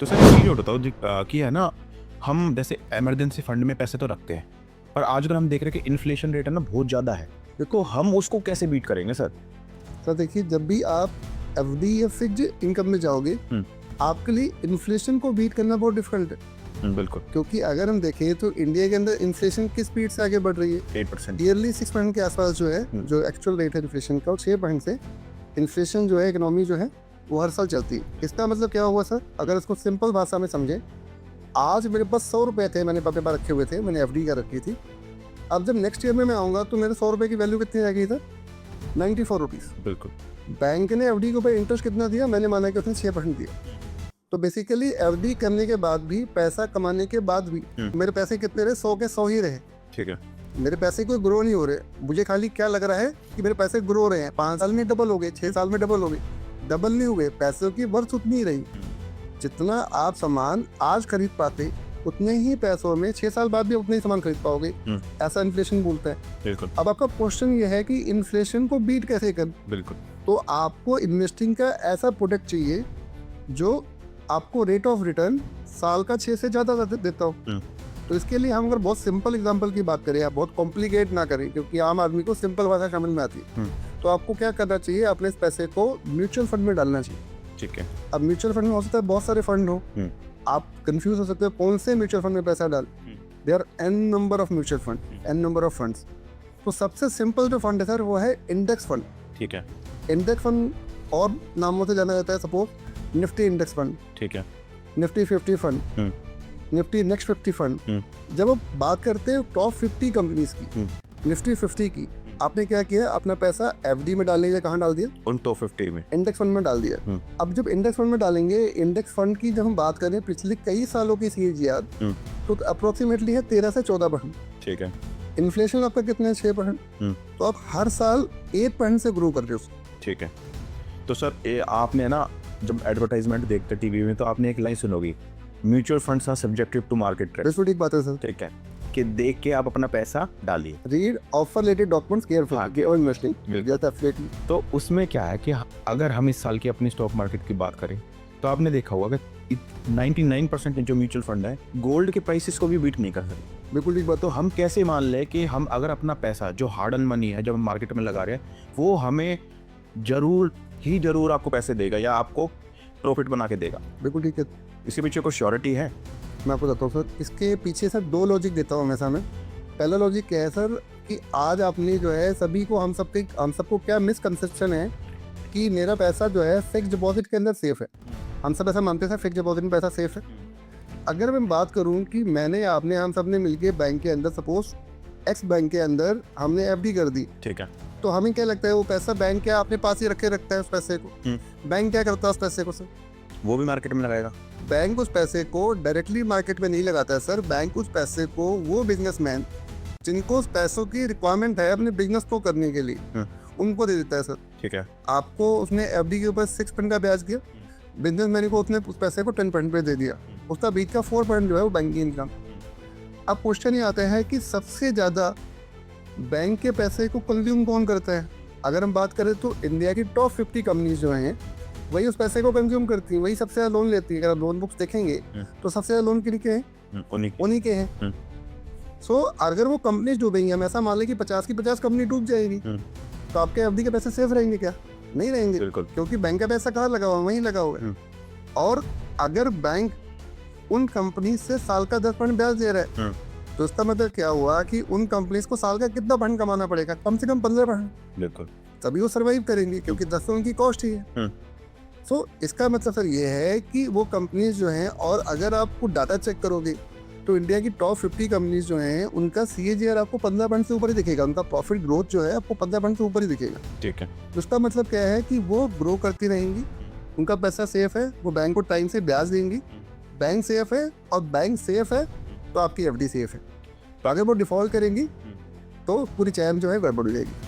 तो सर एक चीज़ और बताओ कि है ना, हम जैसे इमरजेंसी फंड में पैसे तो रखते हैं, पर आजकल हम देख रहे हैं कि इन्फ्लेशन रेट है ना बहुत ज़्यादा है। देखो हम उसको कैसे बीट करेंगे सर? सर देखिए, जब भी आप एफडी या फिक्स्ड इनकम में जाओगे, हुँ। आपके लिए इन्फ्लेशन को बीट करना बहुत डिफिकल्ट है। बिल्कुल। क्योंकि अगर हम देखें तो इंडिया के अंदर इन्फ्लेशन किस स्पीड से आगे बढ़ रही है। 8%। ईयरली 6% के आसपास जो है, जो एक्चुअल रेट है इन्फ्लेशन का, 6% से इन्फ्लेशन जो है, इकोनॉमी जो है वो हर साल चलती है। इसका मतलब क्या हुआ सर, अगर इसको सिंपल भाषा में समझें, आज मेरे पास 100 रुपये थे, मैंने अपने पास रखे हुए थे, मैंने एफडी का रखी थी। अब जब नेक्स्ट ईयर में मैं आऊँगा तो मेरे 100 रुपये की वैल्यू कितनी आ गई सर? 94 रुपीज़। बिल्कुल। बैंक ने एफडी के ऊपर इंटरेस्ट कितना दिया? मैंने माना कि उसने 6% दिया। तो बेसिकली एफडी करने के बाद भी, पैसा कमाने के बाद भी मेरे पैसे कितने रहे? 100 के 100 ही रहे। ठीक है। मेरे पैसे कोई ग्रो नहीं हो रहे। मुझे खाली क्या लग रहा है कि मेरे पैसे ग्रो हो रहे हैं। 5 साल में डबल हो गए, 6 साल में डबल हो गए। डबल नहीं हुए, पैसों की वर्थ उतनी ही रही। जितना आप सामान आज खरीद पाते, उतने ही पैसों में 6 साल बाद भी उतने ही सामान खरीद पाओगे। ऐसा इन्फ्लेशन बोलता है। बिल्कुल। अब आपका क्वेश्चन ये है कि इन्फ्लेशन को बीट कैसे कर। बिल्कुल। तो आपको इन्वेस्टिंग का ऐसा प्रोडक्ट चाहिए जो आपको रेट ऑफ रिटर्न साल का 6 से ज़्यादा देता हो। तो इसके लिए हम अगर बहुत सिंपल एग्जांपल की बात करें, या बहुत कॉम्प्लिकेट ना करें, क्योंकि आम आदमी को सिंपल भाषा समझ में आती है, तो आपको क्या करना चाहिए? अपने इस पैसे को म्यूचुअल फंड में डालना चाहिए। ठीक है। अब म्यूचुअल फंड में हो सकता है बहुत सारे फंड हो, आप कंफ्यूज हो सकते हो कौन से म्यूचुअल फंड में पैसा डाल। There are n number of mutual fund, n number of funds. तो सबसे सिंपल जो फंड है सर, वो है इंडेक्स फंड। ठीक है। इंडेक्स फंड और नामों से जाना जाता है, सपोज निफ्टी इंडेक्स फंड, ठीक है। Nifty 50 fund, Nifty next 50 fund. जब आप बात करते हैं टॉप 50 कंपनीज की, निफ्टी 50 की, आपने क्या किया? अपना पैसा एफडी में डालने के लिए कहाँ डाल दिया? उन टॉप 50 में। इंडेक्स फंड में डाल दिया। अब जब इंडेक्स फंड में डालेंगे, इंडेक्स फंड की जब हम बात करें पिछले कई सालों की सीएजीआर, तो अप्रोक्सीमेटली है 13 से 14%। ठीक है। इन्फ्लेशन आपका कितना है? 6%। तो आप हर साल 8% से ग्रो कर रहे हो। ठीक है। तो सर ये आपने ना, जब एडवर्टाइजमेंट देखते टीवी में, तो आपने एक लाइन सुनोगी, mutual funds are subjective to market trend. बिल्कुल ठीक बात है सर। ठीक है, कि देख के आप अपना पैसा डालिए। Read offer related documents careful before investing. बिल्कुल। एब्सोल्युटली। तो उसमें क्या है कि अगर हम इस साल की अपनी स्टॉक मार्केट की बात करें, तो आपने देखा होगा कि 99% जो म्यूचुअल फंड है, गोल्ड के प्राइसेस को भी बीट नहीं कर सकते। बिल्कुल ठीक बात। तो हम कैसे मान लें कि हम अगर अपना पैसा जो हार्ड अर्न मनी है, जब हम मार्केट में लगा रहे हैं, वो हमें जरूर आपको पैसे देगा या आपको प्रॉफिट बना के देगा? बिल्कुल ठीक है। इसके पीछे कोई श्योरिटी है? मैं आपको बताता हूँ सर, इसके पीछे सर 2 लॉजिक देता हूँ हमेशा मैं। पहला लॉजिक क्या है सर, कि आज आपने जो है सभी को, हम सबको क्या मिसकंसेप्शन है कि मेरा पैसा जो है फिक्स डिपॉजिट के अंदर सेफ है। हम सब ऐसा मानते हैं सर, फिक्स डिपॉजिट में पैसा सेफ है। अगर मैं बात करूँ कि हम सब ने मिलकर बैंक के अंदर, सपोज एक्स बैंक के अंदर हमने एफडी कर दी, ठीक है। तो हमें क्या लगता है, वो पैसा बैंक क्या अपने पास ही रखता है उस पैसे को? बैंक क्या करता है उस पैसे को सर? वो भी मार्केट में लगाएगा। बैंक उस पैसे को डायरेक्टली मार्केट में नहीं लगाता है सर। बैंक उस पैसे को वो बिजनेसमैन जिनको उस पैसों की रिक्वायरमेंट है अपने बिजनेस को करने के लिए, उनको दे देता है सर। ठीक है। आपको उसने एफडी के ऊपर 6% का ब्याज दिया, बिजनेसमैन को उसने उस पैसे को 10% पे दे दिया, उसका बीच का 4% जो है वो बैंक की इनकम। अब क्वेश्चन ये आता है कि सबसे ज़्यादा बैंक के पैसे को कंज्यूम कौन करता है? अगर हम बात करें तो इंडिया की टॉप 50 कंपनीज जो हैं, वही उस पैसे को कंज्यूम करती हैं, वही सबसे ज़्यादा लोन लेती है। अगर आप लोन बुक्स देखेंगे तो सबसे ज़्यादा लोन किन के हैं? उन्हीं के हैं। सो अगर वो कंपनी डूबेंगी, हम ऐसा मान लें कि 50 की 50 कंपनी डूब जाएगी, तो आपके एफडी के पैसे सेफ रहेंगे क्या? नहीं रहेंगे। बिल्कुल। क्योंकि बैंक का पैसा कहाँ लगा हुआ है? वहीं लगा हुआ है। और अगर बैंक उन कंपनी से साल का 10% ब्याज दे रहा है, तो इसका मतलब क्या हुआ कि उन कंपनीज को साल का कितना फंड कमाना पड़ेगा? कम से कम 15%। बिल्कुल। तभी वो सर्वाइव करेंगी, क्योंकि 10 तो उनकी कॉस्ट ही है। सो इसका मतलब सर ये है कि वो कंपनीज जो हैं, और अगर आपको डाटा चेक करोगे तो इंडिया की टॉप 50 कंपनीज जो हैं, उनका सीएजीआर आपको 15% से ऊपर ही दिखेगा। उनका प्रॉफिट ग्रोथ जो है आपको 15% से ऊपर ही दिखेगा। ठीक है। तो इसका मतलब क्या है कि वो ग्रो करती रहेंगी, उनका पैसा सेफ है, वो बैंक को टाइम से ब्याज देंगी, बैंक सेफ है, और बैंक सेफ है तो आपकी एफडी सेफ है। तो अगर वो डिफॉल्ट करेंगी तो पूरी चैन जो है गड़बड़ हो जाएगी।